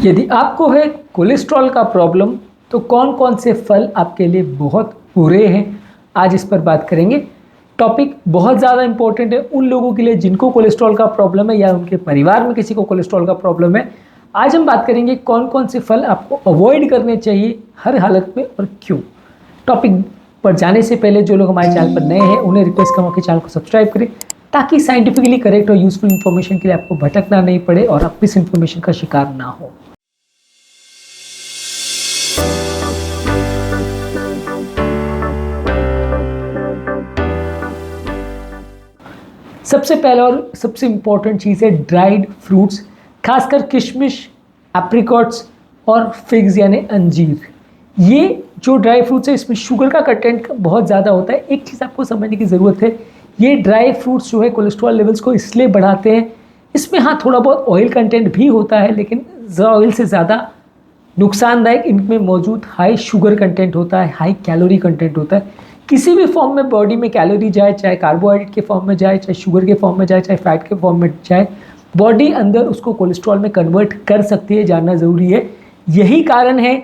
यदि आपको है कोलेस्ट्रॉल का प्रॉब्लम तो कौन कौन से फल आपके लिए बहुत बुरे हैं, आज इस पर बात करेंगे। टॉपिक बहुत ज़्यादा इंपॉर्टेंट है उन लोगों के लिए जिनको कोलेस्ट्रॉल का प्रॉब्लम है या उनके परिवार में किसी को कोलेस्ट्रॉल का प्रॉब्लम है। आज हम बात करेंगे कौन कौन से फल आपको अवॉइड करने चाहिए हर हालत में और क्यों। टॉपिक पर जाने से पहले जो लोग हमारे चैनल पर नए हैं उन्हें रिक्वेस्ट करूँगा कि चैनल को सब्सक्राइब करें ताकि साइंटिफिकली करेक्ट और यूजफुल इन्फॉर्मेशन के लिए आपको भटकना नहीं पड़े और आप इस इन्फॉर्मेशन का शिकार ना हो। सबसे पहला और सबसे इम्पॉर्टेंट चीज़ है ड्राइड फ्रूट्स, खासकर किशमिश, एप्रिकॉट्स और फिग्स यानी अंजीर। ये जो ड्राई फ्रूट्स है इसमें शुगर का कंटेंट बहुत ज़्यादा होता है। एक चीज़ आपको समझने की ज़रूरत है, ये ड्राई फ्रूट्स जो है कोलेस्ट्रॉल लेवल्स को इसलिए बढ़ाते हैं, इसमें हाँ थोड़ा बहुत ऑयल कंटेंट भी होता है लेकिन ऑयल से ज़्यादा नुकसानदायक इनमें मौजूद हाई शुगर कंटेंट होता है, हाई कैलोरी कंटेंट होता है। किसी भी फॉर्म में बॉडी में कैलोरी जाए, चाहे कार्बोहाइड्रेट के फॉर्म में जाए, चाहे शुगर के फॉर्म में जाए, चाहे फैट के फॉर्म में जाए, बॉडी अंदर उसको कोलेस्ट्रॉल में कन्वर्ट कर सकती है, जानना ज़रूरी है। यही कारण है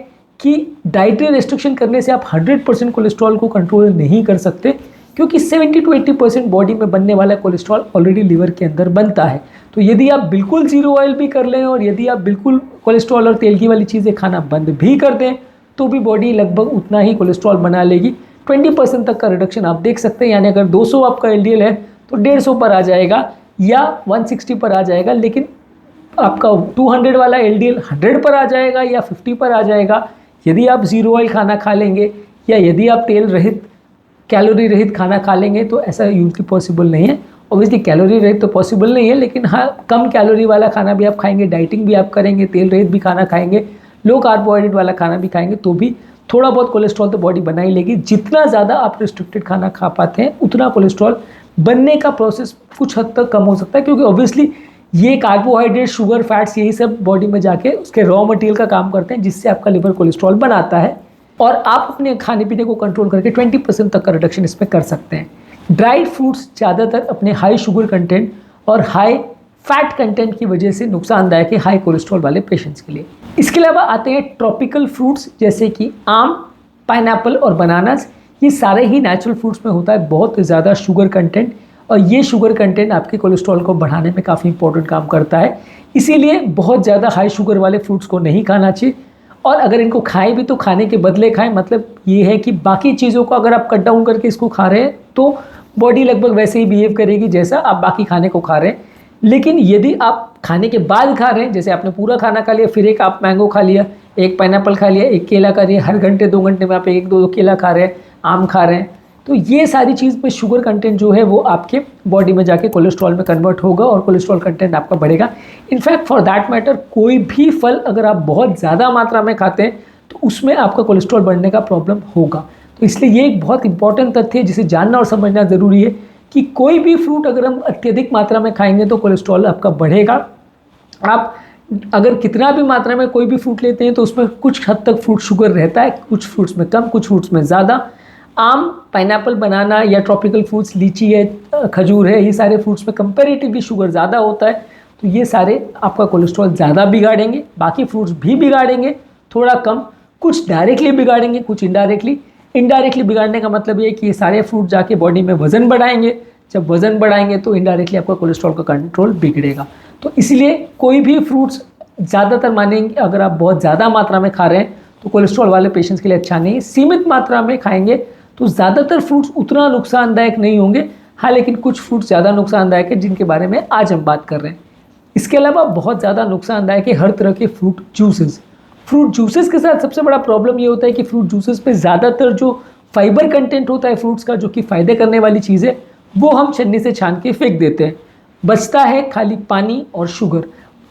कि डाइटरी रेस्ट्रिक्शन करने से आप 100% कोलेस्ट्रॉल को कंट्रोल नहीं कर सकते, क्योंकि 70 to 80% बॉडी में बनने वाला कोलेस्ट्रॉल ऑलरेडी लिवर के अंदर बनता है। तो यदि आप बिल्कुल जीरो ऑयल भी कर लें और यदि आप बिल्कुल कोलेस्ट्रॉल और तेल की वाली चीज़ें खाना बंद भी कर दें तो भी बॉडी लगभग उतना ही कोलेस्ट्रॉल बना लेगी। 20% तक का रिडक्शन आप देख सकते हैं, यानी अगर 200 आपका एलडीएल है तो 150 पर आ जाएगा या 160 पर आ जाएगा, लेकिन आपका 200 वाला एलडीएल 100 पर आ जाएगा या 50 पर आ जाएगा यदि आप ज़ीरो ऑयल खाना खा लेंगे या यदि आप तेल रहित कैलोरी रहित खाना खा लेंगे। तो ऐसा यूजली पॉसिबल नहीं है। ऑब्वियसली कैलोरी रहित तो पॉसिबल नहीं है, लेकिन हाँ कम कैलोरी वाला खाना भी आप खाएंगे, डाइटिंग भी आप करेंगे, तेल रहित भी खाना खाएंगे, लो कार्बोहाइड्रेट वाला खाना भी खाएंगे तो भी थोड़ा बहुत कोलेस्ट्रॉल तो बॉडी बना ही लेगी। जितना ज़्यादा आप रिस्ट्रिक्टेड खाना खा पाते हैं उतना कोलेस्ट्रॉल बनने का प्रोसेस कुछ हद तक कम हो सकता है, क्योंकि ऑब्वियसली ये कार्बोहाइड्रेट, शुगर, फैट्स यही सब बॉडी में जाके उसके रॉ मटेरियल का काम करते हैं जिससे आपका लिवर कोलेस्ट्रॉल बनाता है। और आप अपने खाने पीने को कंट्रोल करके 20% तक का रिडक्शन इसमें कर सकते हैं। ड्राइड फ्रूट्स ज़्यादातर अपने हाई शुगर कंटेंट और हाई फैट कंटेंट की वजह से नुकसानदायक है हाई कोलेस्ट्रॉल वाले पेशेंट्स के लिए। इसके अलावा आते हैं ट्रॉपिकल फ्रूट्स जैसे कि आम, पाइनएप्पल और बनानास। ये सारे ही नेचुरल फ्रूट्स में होता है बहुत ज़्यादा शुगर कंटेंट, और ये शुगर कंटेंट आपके कोलेस्ट्रॉल को बढ़ाने में काफ़ी इंपॉर्टेंट काम करता है। इसीलिए बहुत ज़्यादा हाई शुगर वाले फ्रूट्स को नहीं खाना चाहिए, और अगर इनको खाएं भी तो खाने के बदले खाएं। मतलब ये है कि बाकी चीज़ों को अगर आप कट डाउन करके इसको खा रहे हैं तो बॉडी लगभग वैसे ही बिहेव करेगी जैसा आप बाकी खाने को खा रहे हैं। लेकिन यदि आप खाने के बाद खा रहे हैं, जैसे आपने पूरा खाना खा लिया फिर एक आप मैंगो खा लिया, एक पाइनएप्पल खा लिया, एक केला खा लिया, हर घंटे 2 घंटे में आप 1-2 केला खा रहे हैं, आम खा रहे हैं, तो ये सारी चीज़ में शुगर कंटेंट जो है वो आपके बॉडी में जाके कोलेस्ट्रॉल में कन्वर्ट होगा और कोलेस्ट्रॉल कंटेंट आपका बढ़ेगा। इनफैक्ट फॉर दैट मैटर कोई भी फल अगर आप बहुत ज़्यादा मात्रा में खाते हैं तो उसमें आपका कोलेस्ट्रॉल बढ़ने का प्रॉब्लम होगा। तो इसलिए ये एक बहुत इंपॉर्टेंट तथ्य है जिसे जानना और समझना ज़रूरी है कि कोई भी फ्रूट अगर हम अत्यधिक मात्रा में खाएंगे तो कोलेस्ट्रॉल आपका बढ़ेगा। आप अगर कितना भी मात्रा में कोई भी फ्रूट लेते हैं तो उसमें कुछ हद तक फ्रूट शुगर रहता है, कुछ फ्रूट्स में कम, कुछ फ्रूट्स में ज़्यादा। आम, पाइनएप्पल, बनाना या ट्रॉपिकल फ्रूट्स, लीची है, खजूर है, ये सारे फ्रूट्स में कंपैरेटिवली शुगर ज़्यादा होता है, तो ये सारे आपका कोलेस्ट्रॉल ज़्यादा बिगाड़ेंगे। बाकी फ्रूट्स भी बिगाड़ेंगे, थोड़ा कम, कुछ डायरेक्टली बिगाड़ेंगे, कुछ इनडायरेक्टली। इनडायरेक्टली बिगाड़ने का मतलब ये है कि ये सारे फ्रूट जाके बॉडी में वज़न बढ़ाएंगे, जब वज़न बढ़ाएंगे तो इनडायरेक्टली आपका कोलेस्ट्रॉल का कंट्रोल बिगड़ेगा। तो इसलिए कोई भी फ्रूट्स ज़्यादातर मानेंगे अगर आप बहुत ज़्यादा मात्रा में खा रहे हैं तो कोलेस्ट्रॉल वाले पेशेंट्स के लिए अच्छा नहीं है। सीमित मात्रा में खाएंगे तो ज़्यादातर फ्रूट्स उतना नुकसानदायक नहीं होंगे। हाँ, लेकिन कुछ फ्रूट्स ज़्यादा नुकसानदायक है जिनके बारे में आज हम बात कर रहे हैं। इसके अलावा बहुत ज़्यादा नुकसानदायक है हर तरह के फ्रूट जूसेस। फ्रूट जूसेस के साथ सबसे बड़ा प्रॉब्लम ये होता है कि फ्रूट जूसेस पे ज़्यादातर जो फाइबर कंटेंट होता है फ्रूट्स का, जो कि फ़ायदे करने वाली चीज़ है, वो हम छन्नी से छान के फेंक देते हैं। बचता है खाली पानी और शुगर,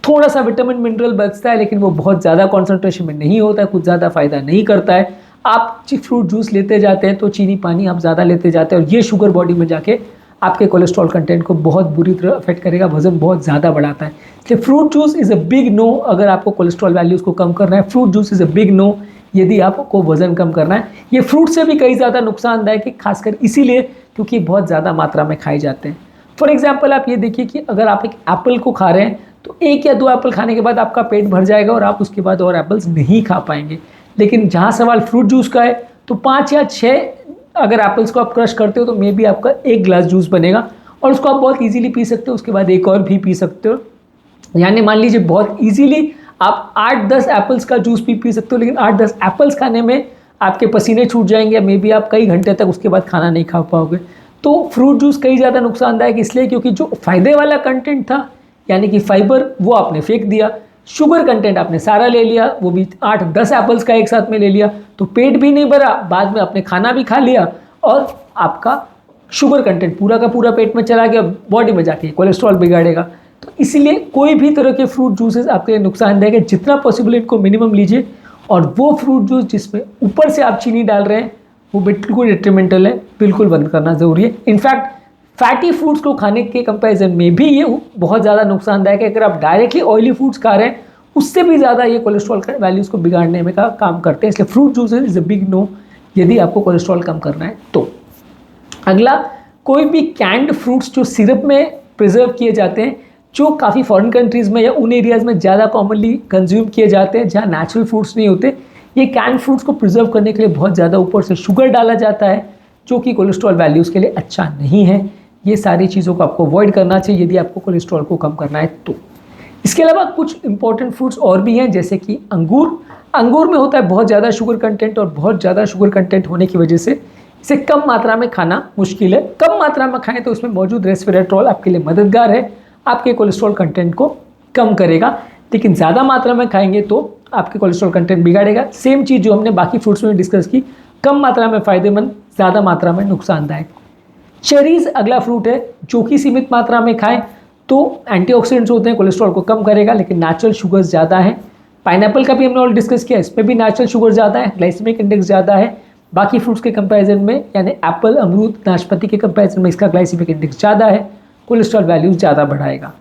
थोड़ा सा विटामिन मिनरल बचता है, लेकिन वो बहुत ज़्यादा कॉन्सेंट्रेशन में नहीं होता है, कुछ ज़्यादा फ़ायदा नहीं करता है। आप फ्रूट जूस लेते जाते हैं तो चीनी पानी आप ज़्यादा लेते जाते हैं और ये शुगर बॉडी में जाके आपके कोलेस्ट्रॉल कंटेंट को बहुत बुरी तरह अफेक्ट करेगा, वजन बहुत ज़्यादा बढ़ाता है। इसलिए fruit juice is a big no अगर आपको कोलेस्ट्रॉल वैल्यूज़ को कम करना है। Fruit juice is a big no यदि आपको वजन कम करना है। ये फ्रूट से भी कई ज़्यादा नुकसानदायक है, खासकर इसीलिए क्योंकि बहुत ज़्यादा मात्रा में खाए जाते हैं। फॉर एग्जाम्पल आप ये देखिए कि अगर आप एक एप्पल को खा रहे हैं तो 1 या 2 एप्पल खाने के बाद आपका पेट भर जाएगा और आप उसके बाद और एप्पल्स नहीं खा पाएंगे। लेकिन जहाँ सवाल फ्रूट जूस का है तो 5 या 6 अगर एप्पल्स को आप क्रश करते हो तो मे बी आपका 1 ग्लास जूस बनेगा और उसको आप बहुत ईजिली पी सकते हो। उसके बाद एक और भी पी सकते हो, यानी मान लीजिए बहुत ईजिली आप 8-10 एप्पल्स का जूस भी पी सकते हो। लेकिन 8-10 एप्पल्स खाने में आपके पसीने छूट जाएंगे या मे बी आप कई घंटे तक उसके बाद खाना नहीं खा पाओगे। तो फ्रूट जूस कई ज़्यादा नुकसानदायक इसलिए क्योंकि जो फ़ायदे वाला कंटेंट था यानी कि फाइबर वो आपने फेंक दिया, शुगर कंटेंट आपने सारा ले लिया, वो भी 8-10 एप्पल्स का एक साथ में ले लिया, तो पेट भी नहीं भरा, बाद में आपने खाना भी खा लिया और आपका शुगर कंटेंट पूरा का पूरा पेट में चला गया, बॉडी में जाके कोलेस्ट्रॉल बिगाड़ेगा। तो इसीलिए कोई भी तरह के फ्रूट जूसेस आपके लिए नुकसानदायक है, जितना पॉसिबल इनको मिनिमम लीजिए। और वो फ्रूट जूस जिसमें ऊपर से आप चीनी डाल रहे हैं वो बिल्कुल डिट्रीमेंटल है, बिल्कुल बंद करना ज़रूरी है। इनफैक्ट फैटी फूड्स को खाने के कंपैरिजन में भी ये बहुत ज़्यादा नुकसानदायक है। अगर आप डायरेक्टली ऑयली फूड्स खा रहे हैं उससे भी ज़्यादा ये कोलेस्ट्रॉल का वैल्यूज़ को बिगाड़ने में का काम करते हैं। इसलिए fruit juices is a big no यदि आपको कोलेस्ट्रॉल कम करना है तो। अगला, कोई भी कैंड फ्रूट्स जो सिरप में प्रिजर्व किए जाते हैं, जो काफ़ी फॉरेन कंट्रीज़ में या उन एरियाज़ में ज़्यादा कॉमनली कंज्यूम किए जाते हैं जहाँ नेचुरल फ्रूट्स नहीं होते, ये कैंड फ्रूट्स को प्रिजर्व करने के लिए बहुत ज़्यादा ऊपर से शुगर डाला जाता है जो कि कोलेस्ट्रॉल वैल्यूज़ के लिए अच्छा नहीं है। ये सारी चीज़ों को आपको अवॉइड करना चाहिए यदि आपको कोलेस्ट्रॉल को कम करना है तो। इसके अलावा कुछ इंपॉर्टेंट फ्रूट्स और भी हैं जैसे कि अंगूर। अंगूर में होता है बहुत ज़्यादा शुगर कंटेंट और बहुत ज़्यादा शुगर कंटेंट होने की वजह से इसे कम मात्रा में खाना मुश्किल है। कम मात्रा में खाएं तो उसमें मौजूद रेस्वेराट्रॉल आपके लिए मददगार है, आपके कोलेस्ट्रॉल कंटेंट को कम करेगा। लेकिन ज़्यादा मात्रा में खाएंगे तो आपके कोलेस्ट्रॉल कंटेंट बिगाड़ेगा। सेम चीज़ जो हमने बाकी फ्रूट्स में डिस्कस की, कम मात्रा में फ़ायदेमंद, ज़्यादा मात्रा में नुकसानदायक। चेरीज़ अगला फ्रूट है जो कि सीमित मात्रा में खाएं तो एंटीऑक्सीडेंट्स होते हैं, कोलेस्ट्रॉल को कम करेगा, लेकिन नेचुरल शुगर्स ज़्यादा है। पाइनएप्पल का भी हमने ऑलरेडी डिस्कस किया, इसमें भी नेचुरल शुगर ज़्यादा है, ग्लाइसेमिक इंडेक्स ज़्यादा है बाकी फ्रूट्स के कंपैरिजन में, यानी एप्पल, अमरूद, नाशपाती के कंपैरिजन में इसका ग्लाइसेमिक इंडेक्स ज़्यादा है, कोलेस्ट्रॉल वैल्यूज़ ज़्यादा बढ़ाएगा।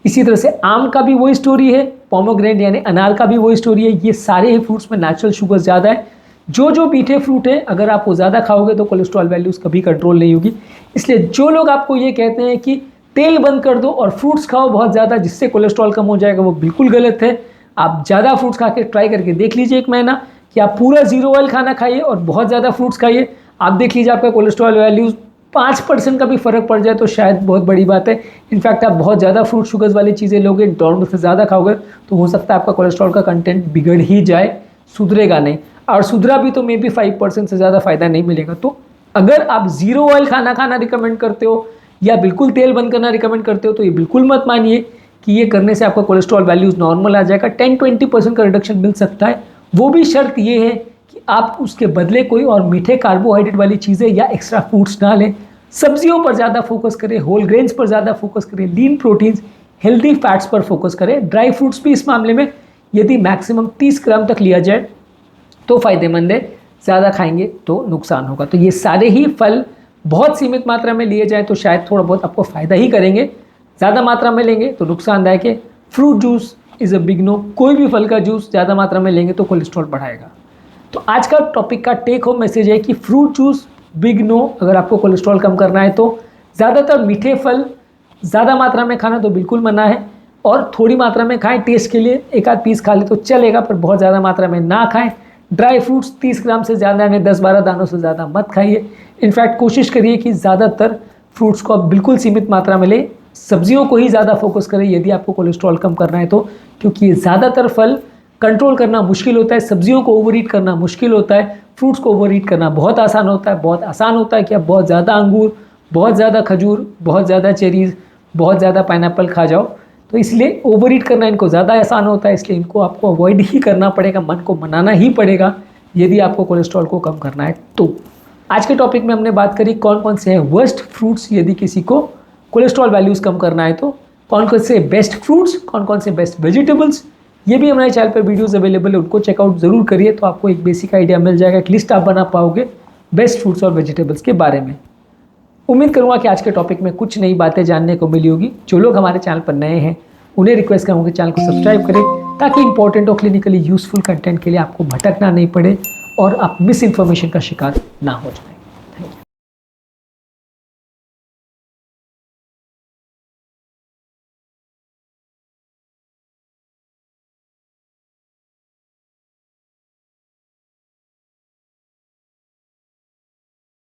इसी तरह से आम का भी वही स्टोरी है, पोमोग्रेनेट यानी अनार का भी वही स्टोरी है। ये सारे ही फ्रूट्स में नेचुरल शुगर ज़्यादा है। जो मीठे फ्रूट है अगर आप वो ज़्यादा खाओगे तो कोलेस्ट्रॉल वैल्यूज़ कभी कंट्रोल नहीं होगी। इसलिए जो लोग आपको ये कहते हैं कि तेल बंद कर दो और फ्रूट्स खाओ बहुत ज़्यादा जिससे कोलेस्ट्रॉल कम हो जाएगा, वो बिल्कुल गलत है। आप ज़्यादा फ्रूट्स खा के ट्राई करके देख लीजिए 1 महीना कि आप पूरा 0 ऑयल खाना खाइए और बहुत ज़्यादा फ्रूट्स खाइए, आप देख लीजिए आपका कोलेस्ट्रॉल वैल्यूज़ 5% का भी फ़र्क पड़ जाए तो शायद बहुत बड़ी बात है। इनफैक्ट आप बहुत ज़्यादा फ्रूट शुगर्स वाली चीज़ें लोगे, नॉर्मल से ज़्यादा खाओगे तो हो सकता है आपका कोलेस्ट्रॉल का कंटेंट बिगड़ ही जाए, सुधरेगा नहीं, और सुधरा भी तो मे बी 5% से ज़्यादा फ़ायदा नहीं मिलेगा। तो अगर आप 0 ऑयल खाना रिकमेंड करते हो या बिल्कुल तेल बंद करना रिकमेंड करते हो तो ये बिल्कुल मत मानिए कि ये करने से आपका कोलेस्ट्रॉल वैल्यूज़ नॉर्मल आ जाएगा। 10-20% का रिडक्शन मिल सकता है, वो भी शर्त ये है कि आप उसके बदले कोई और मीठे कार्बोहाइड्रेट वाली चीज़ें या एक्स्ट्रा फूड्स ना लें, सब्जियों पर ज़्यादा फोकस करें, होल ग्रेन्स पर ज़्यादा फोकस करें, लीन प्रोटीन्स, हेल्दी फैट्स पर फोकस करें। ड्राई फ्रूट्स भी इस मामले में यदि मैक्सिमम 30 ग्राम तक लिया जाए तो फ़ायदेमंद है, ज़्यादा खाएंगे तो नुकसान होगा। तो ये सारे ही फल बहुत सीमित मात्रा में लिए जाए तो शायद थोड़ा बहुत आपको फ़ायदा ही करेंगे, ज़्यादा मात्रा में लेंगे तो नुकसानदायक है। Fruit juice is a big no, कोई भी फल का जूस ज़्यादा मात्रा में लेंगे तो कोलेस्ट्रॉल बढ़ाएगा। तो आज का टॉपिक का टेक होम मैसेज है कि फ्रूट जूस बिग नो, अगर आपको कोलेस्ट्रॉल कम करना है तो ज़्यादातर मीठे फल ज़्यादा मात्रा में खाना तो बिल्कुल मना है, और थोड़ी मात्रा में खाएं, टेस्ट के लिए 1 आध पीस खा ले तो चलेगा, पर बहुत ज़्यादा मात्रा में ना खाएं। ड्राई फ्रूट्स 30 ग्राम से ज़्यादा यानी 10-12 दानों से ज़्यादा मत खाइए। इनफैक्ट कोशिश करिए कि ज़्यादातर फ्रूट्स को आप बिल्कुल सीमित मात्रा में लें, सब्जियों को ही ज़्यादा फोकस करें यदि आपको कोलेस्ट्रॉल कम करना है तो, क्योंकि ये ज़्यादातर फल कंट्रोल करना मुश्किल होता है, सब्जियों को ओवर ईट करना मुश्किल होता है, फ्रूट्स को ओवर ईट करना बहुत आसान होता है। बहुत आसान होता है कि आप बहुत ज़्यादा अंगूर, बहुत ज़्यादा खजूर, बहुत ज़्यादा चेरीज़, बहुत ज़्यादा पाइनएप्पल खा जाओ, तो इसलिए ओवर ईट करना इनको ज़्यादा आसान होता है, इसलिए इनको आपको अवॉइड ही करना पड़ेगा, मन को मनाना ही पड़ेगा यदि आपको कोलेस्ट्रॉल को कम करना है तो। आज के टॉपिक में हमने बात करी कौन कौन से हैं वर्स्ट फ्रूट्स यदि किसी को कोलेस्ट्रॉल वैल्यूज़ कम करना है तो, कौन कौन से बेस्ट फ्रूट्स, कौन कौन से बेस्ट वेजिटेबल्स, ये भी हमारे चैनल पर वीडियोस अवेलेबल है, उनको चेकआउट ज़रूर करिए तो आपको एक बेसिक आइडिया मिल जाएगा, एक लिस्ट आप बना पाओगे बेस्ट फ्रूट्स और वेजिटेबल्स के बारे में। उम्मीद करूँगा कि आज के टॉपिक में कुछ नई बातें जानने को मिली होगी। जो लोग हमारे चैनल पर नए हैं उन्हें रिक्वेस्ट करूँगा कि चैनल को सब्सक्राइब करें ताकि इंपॉर्टेंट और क्लिनिकली यूजफुल कंटेंट के लिए आपको भटकना नहीं पड़े और आप मिस इन्फॉर्मेशन का शिकार ना हो जाए।